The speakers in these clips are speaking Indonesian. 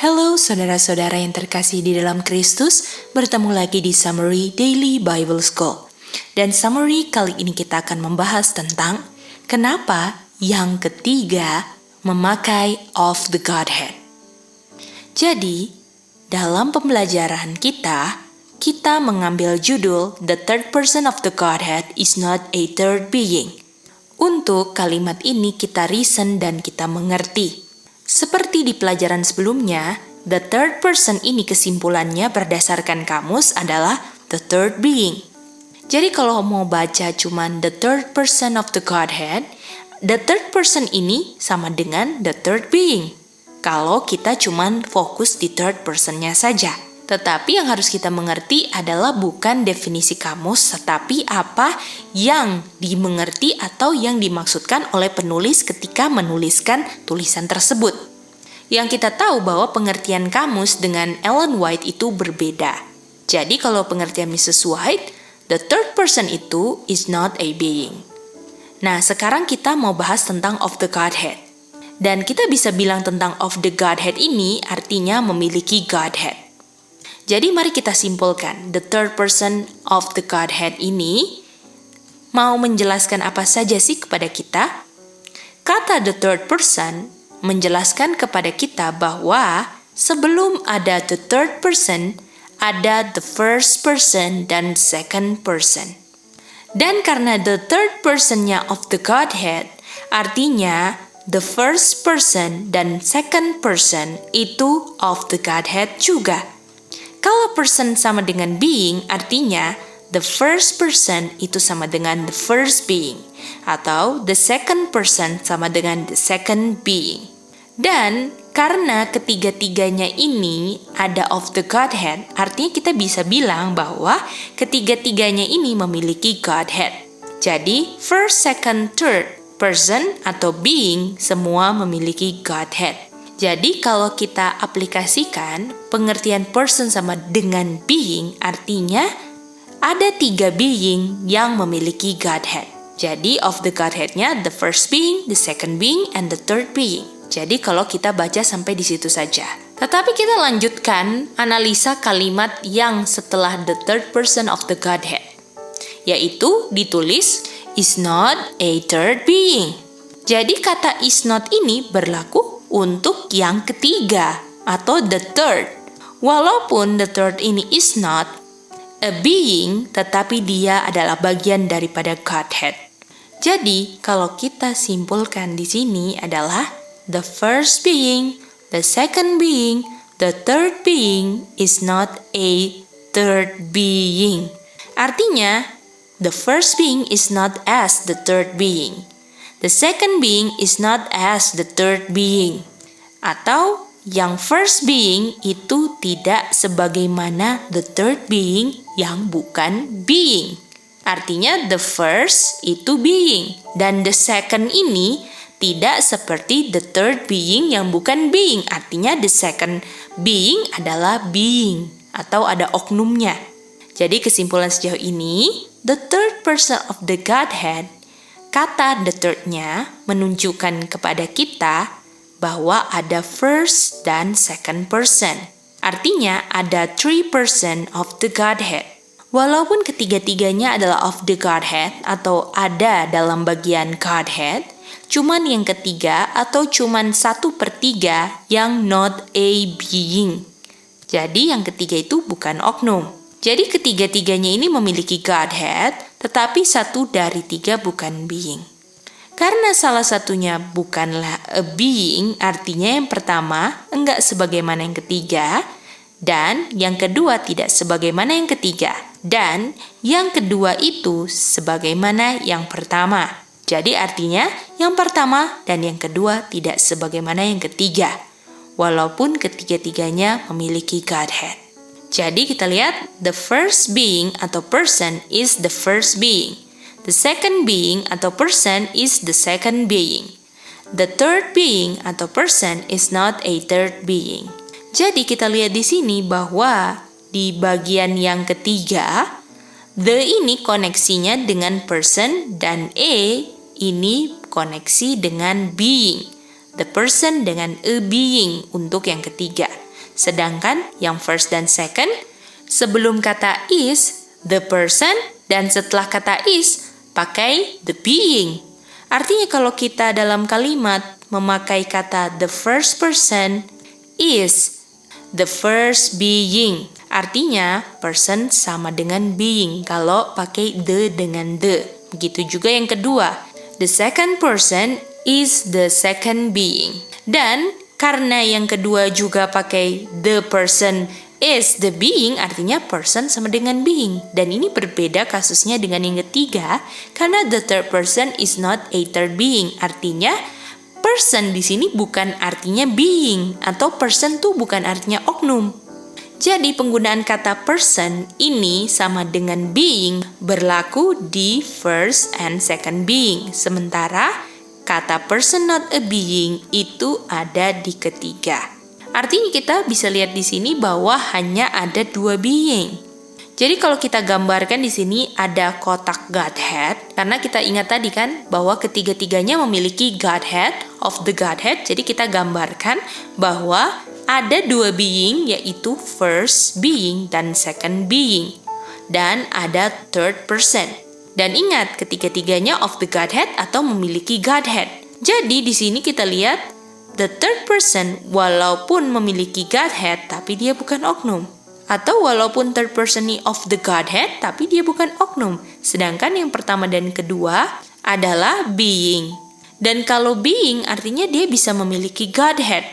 Halo saudara-saudara yang terkasih di dalam Kristus, bertemu lagi di Summary Daily Bible School. Dan summary kali ini kita akan membahas tentang kenapa yang ketiga memakai of the Godhead. Jadi, dalam pembelajaran kita mengambil judul The Third Person of the Godhead is not a third being. Untuk kalimat ini kita reason dan kita mengerti. Seperti di pelajaran sebelumnya, the third person ini kesimpulannya berdasarkan kamus adalah the third being. Jadi kalau mau baca cuman the third person of the Godhead, the third person ini sama dengan the third being. Kalau kita cuman fokus di third personnya saja. Tetapi yang harus kita mengerti adalah bukan definisi kamus, tetapi apa yang dimengerti atau yang dimaksudkan oleh penulis ketika menuliskan tulisan tersebut. Yang kita tahu bahwa pengertian kamus dengan Ellen White itu berbeda. Jadi kalau pengertian Mrs. White, the third person itu is not a being. Nah, sekarang kita mau bahas tentang of the Godhead. Dan kita bisa bilang tentang of the Godhead ini artinya memiliki Godhead. Jadi mari kita simpulkan, the third person of the Godhead ini mau menjelaskan apa saja sih kepada kita? Kata the third person menjelaskan kepada kita bahwa sebelum ada the third person, ada the first person dan second person. Dan karena the third personnya of the Godhead, artinya the first person dan second person itu of the Godhead juga. Kalau person sama dengan being, artinya the first person itu sama dengan the first being, atau the second person sama dengan the second being. Dan karena ketiga-tiganya ini ada of the Godhead, artinya kita bisa bilang bahwa ketiga-tiganya ini memiliki Godhead. Jadi first, second, third person atau being semua memiliki Godhead. Jadi kalau kita aplikasikan pengertian person sama dengan being, artinya ada 3 being yang memiliki Godhead. Jadi of the Godhead-nya the first being, the second being, and the third being. Jadi kalau kita baca sampai di situ saja. Tetapi kita lanjutkan analisa kalimat yang setelah the third person of the Godhead. Yaitu ditulis is not a third being. Jadi kata is not ini berlaku untuk yang ketiga atau the third. Walaupun the third ini is not a being, tetapi dia adalah bagian daripada Godhead. Jadi kalau kita simpulkan di sini adalah the first being, the second being, the third being is not a third being. Artinya, the first being is not as the third being. The second being is not as the third being. Atau yang first being itu tidak sebagaimana the third being yang bukan being. Artinya the first itu being. Dan the second ini tidak seperti the third being yang bukan being. Artinya the second being adalah being atau ada oknumnya. Jadi kesimpulan sejauh ini, the third person of the Godhead, kata the third-nya menunjukkan kepada kita bahwa ada first dan second person. Artinya ada 3 person of the Godhead. Walaupun ketiga-tiganya adalah of the Godhead atau ada dalam bagian Godhead, cuman yang ketiga atau cuman 1/3 yang not a being. Jadi yang ketiga itu bukan oknum. Jadi ketiga-tiganya ini memiliki Godhead, tetapi 1 dari 3 bukan being. Karena salah satunya bukanlah a being, artinya yang pertama enggak sebagaimana yang ketiga, dan yang kedua tidak sebagaimana yang ketiga, dan yang kedua itu sebagaimana yang pertama. Jadi artinya yang pertama dan yang kedua tidak sebagaimana yang ketiga, walaupun ketiga-tiganya memiliki Godhead. Jadi kita lihat the first being atau person is the first being. The second being atau person is the second being. The third being atau person is not a third being. Jadi kita lihat di sini bahwa di bagian yang ketiga, the ini koneksinya dengan person dan a ini koneksi dengan being. The person dengan a being untuk yang ketiga. Sedangkan yang first dan second, sebelum kata is, the person, dan setelah kata is, pakai the being. Artinya kalau kita dalam kalimat memakai kata the first person is the first being. Artinya person sama dengan being kalau pakai the dengan the. Begitu juga yang kedua. The second person is the second being. Dan karena yang kedua juga pakai the person is the being, artinya person sama dengan being. Dan ini berbeda kasusnya dengan yang ketiga karena the third person is not a third being. Artinya person di sini bukan artinya being atau person tuh bukan artinya oknum. Jadi penggunaan kata person ini sama dengan being berlaku di first and second being. Sementara kata person not a being itu ada di ketiga. Artinya kita bisa lihat di sini bahwa hanya ada dua being. Jadi kalau kita gambarkan di sini ada kotak Godhead, karena kita ingat tadi kan bahwa ketiga-tiganya memiliki Godhead of the Godhead. Jadi kita gambarkan bahwa ada dua being, yaitu first being dan second being. Dan ada third person. Dan ingat, ketiga-tiganya of the Godhead atau memiliki Godhead. Jadi di sini kita lihat, the third person walaupun memiliki Godhead, tapi dia bukan oknum. Atau walaupun third person ini of the Godhead, tapi dia bukan oknum. Sedangkan yang pertama dan kedua adalah being. Dan kalau being artinya dia bisa memiliki Godhead.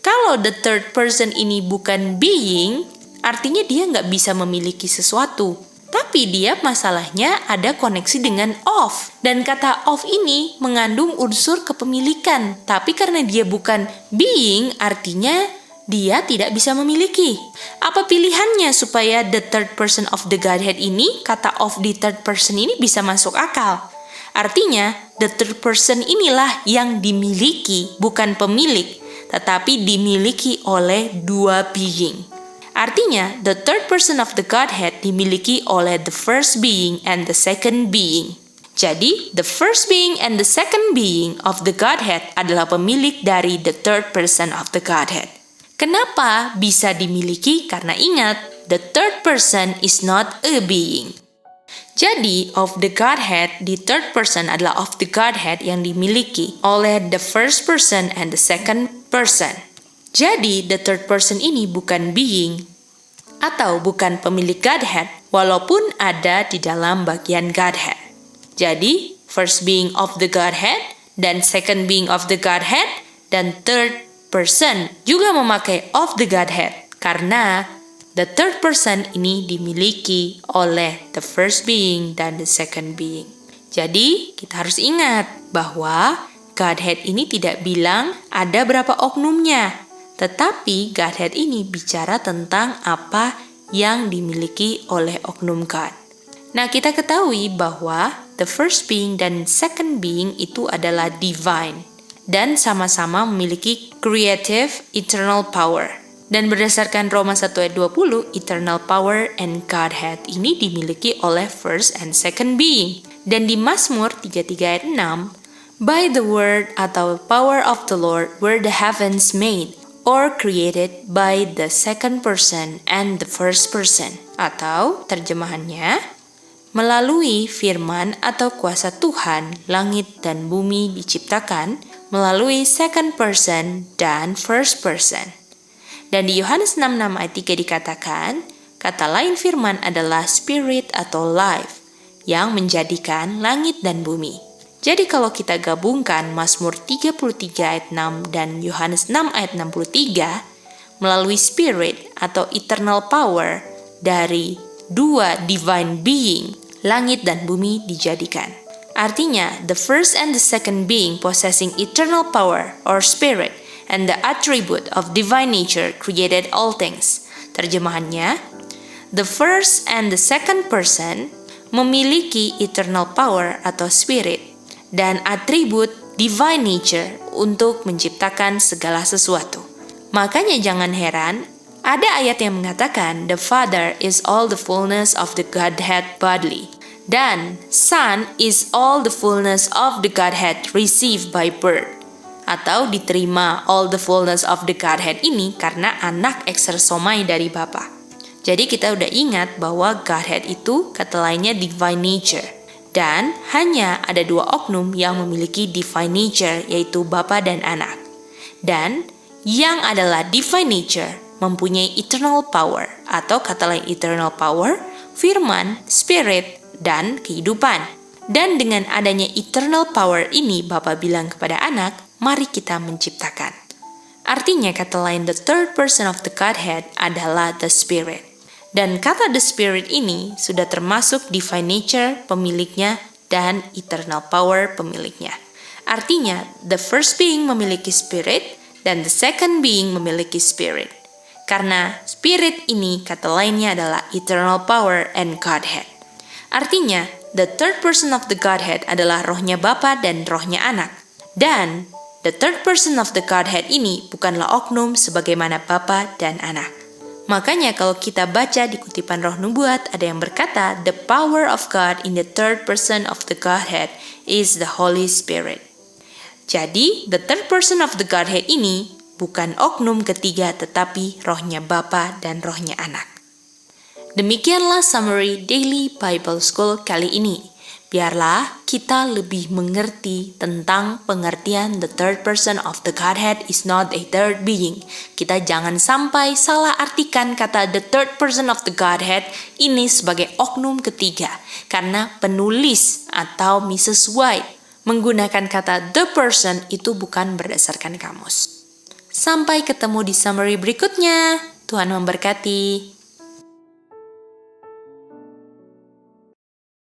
Kalau the third person ini bukan being, artinya dia nggak bisa memiliki sesuatu. Tapi dia masalahnya ada koneksi dengan of. Dan kata of ini mengandung unsur kepemilikan. Tapi karena dia bukan being, artinya dia tidak bisa memiliki. Apa pilihannya supaya the third person of the Godhead ini, kata of the third person ini bisa masuk akal? Artinya, the third person inilah yang dimiliki, bukan pemilik, tetapi dimiliki oleh dua being. Artinya, the third person of the Godhead dimiliki oleh the first being and the second being. Jadi, the first being and the second being of the Godhead adalah pemilik dari the third person of the Godhead. Kenapa bisa dimiliki? Karena ingat, the third person is not a being. Jadi, of the Godhead, the third person adalah of the Godhead yang dimiliki oleh the first person and the second person. Jadi, the third person ini bukan being atau bukan pemilik Godhead, walaupun ada di dalam bagian Godhead. Jadi, first being of the Godhead, dan second being of the Godhead, dan third person juga memakai of the Godhead, karena the third person ini dimiliki oleh the first being dan the second being. Jadi, kita harus ingat bahwa Godhead ini tidak bilang ada berapa oknumnya, tetapi Godhead ini bicara tentang apa yang dimiliki oleh oknum God. Nah, kita ketahui bahwa the first being dan second being itu adalah divine dan sama-sama memiliki creative eternal power. Dan berdasarkan Roma 1 ayat 20, eternal power and Godhead ini dimiliki oleh first and second being. Dan di Mazmur 33 ayat 6, by the word atau power of the Lord were the heavens made, or created by the second person and the first person. Atau terjemahannya, melalui firman atau kuasa Tuhan, langit dan bumi diciptakan melalui second person dan first person. Dan di Yohanes 6:6 ayat 3 dikatakan, kata lain firman adalah spirit atau life yang menjadikan langit dan bumi. Jadi kalau kita gabungkan Mazmur 33 ayat 6 dan Yohanes 6 ayat 63, melalui spirit atau eternal power dari dua divine being, langit dan bumi dijadikan. Artinya, the first and the second being possessing eternal power or spirit and the attribute of divine nature created all things. Terjemahannya, the first and the second person memiliki eternal power atau spirit dan atribut divine nature untuk menciptakan segala sesuatu. Makanya jangan heran, ada ayat yang mengatakan the Father is all the fullness of the Godhead bodily, dan Son is all the fullness of the Godhead received by birth. atau diterima all the fullness of the Godhead ini karena anak eksersomai dari Bapa. Jadi kita udah ingat bahwa Godhead itu kata lainnya divine nature. Dan hanya ada 2 oknum yang memiliki divine nature, yaitu Bapa dan Anak. Dan yang adalah divine nature mempunyai eternal power, atau kata lain eternal power, firman, spirit, dan kehidupan. Dan dengan adanya eternal power ini, Bapa bilang kepada Anak, mari kita menciptakan. Artinya kata lain the third person of the Godhead adalah the Spirit. Dan kata the Spirit ini sudah termasuk divine nature pemiliknya dan eternal power pemiliknya. Artinya the first being memiliki spirit dan the second being memiliki spirit. Karena spirit ini kata lainnya adalah eternal power and Godhead. Artinya the third person of the Godhead adalah rohnya Bapa dan rohnya Anak. Dan the third person of the Godhead ini bukanlah oknum sebagaimana Bapa dan Anak. Makanya kalau kita baca di kutipan Roh Nubuat ada yang berkata the power of God in the third person of the Godhead is the Holy Spirit. Jadi the third person of the Godhead ini bukan oknum ketiga tetapi rohnya Bapa dan rohnya Anak. Demikianlah summary Daily Bible School kali ini. Biarlah kita lebih mengerti tentang pengertian the third person of the Godhead is not a third being. Kita jangan sampai salah artikan kata the third person of the Godhead ini sebagai oknum ketiga. Karena penulis atau Mrs. White menggunakan kata the person itu bukan berdasarkan kamus. Sampai ketemu di summary berikutnya. Tuhan memberkati.